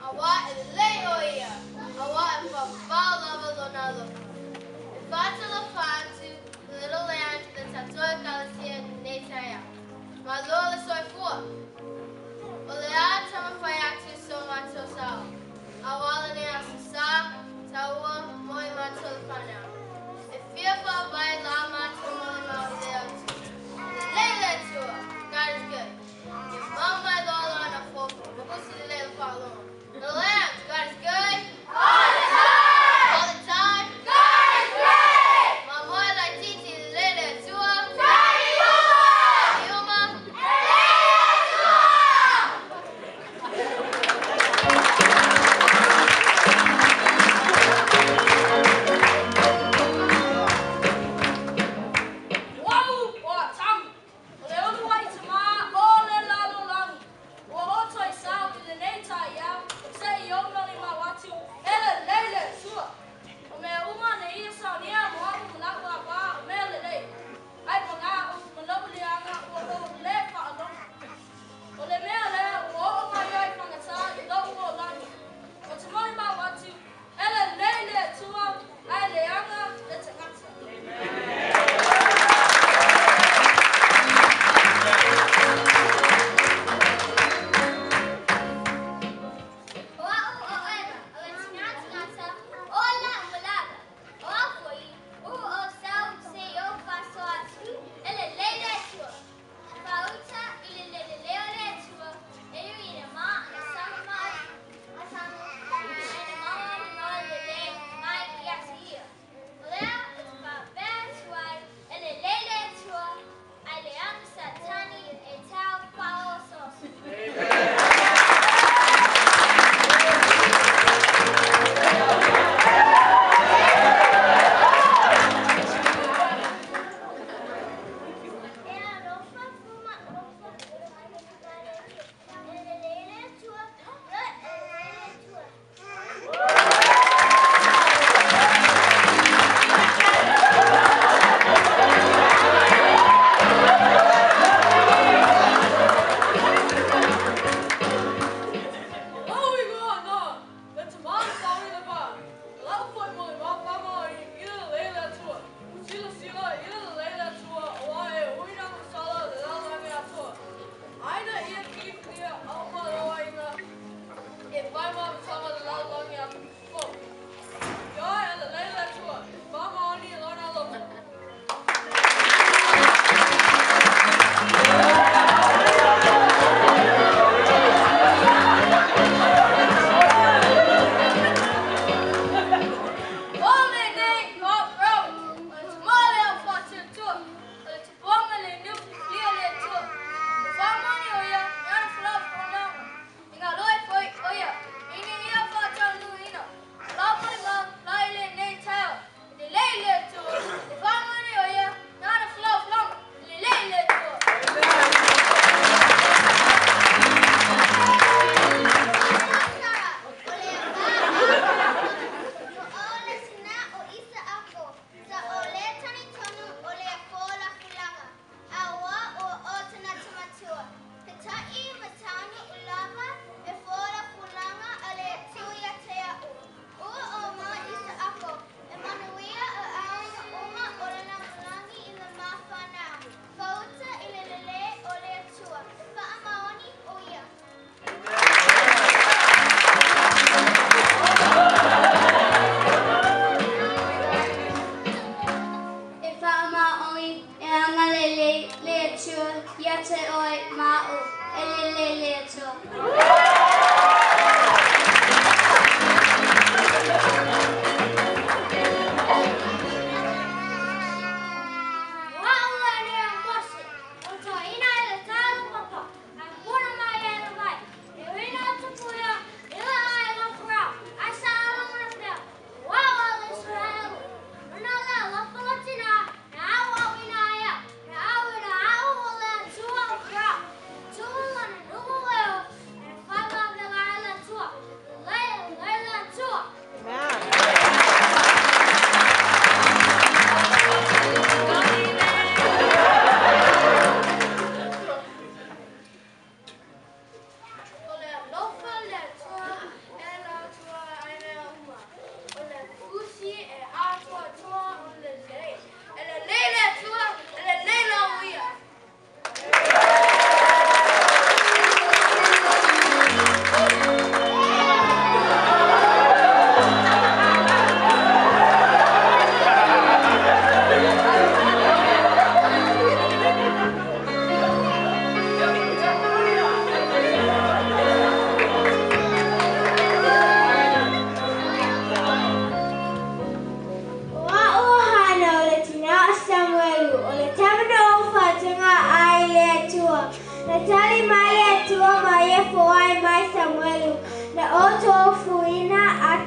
Awa Leoia, Awa Fafala Valonalo. Fatala Fantu, the little land that Tatoa Galacia Nataya. Malola Soifua. Olea Tamafayatu Somato Sao. Awala Nea Susa, Tawa, Moi Matolfana. If fearful by Lama Tomolima Leotu. Lele Tour, God is good. Your mom, my Lola, on a folk, but what's the Lele follow? The land, God is good. All the time. All the time. God is great. Mama, like Titi, Lele Tour. Daddy Yuma. Yuma. Lele Tour.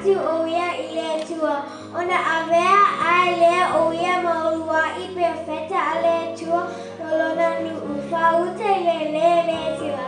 tu o ia I le tua. Ona avea ai lea o ia maua I perfetta a le tua. Rolona nu ufauta le tua.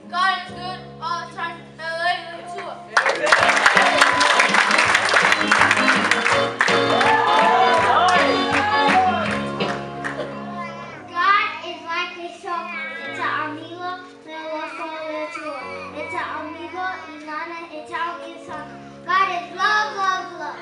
God is good all the time, and later too. God is like a shepherd. It's a amigo, pero solo tú. It's a amigo, Ilana, it's our son. God is love, love, love.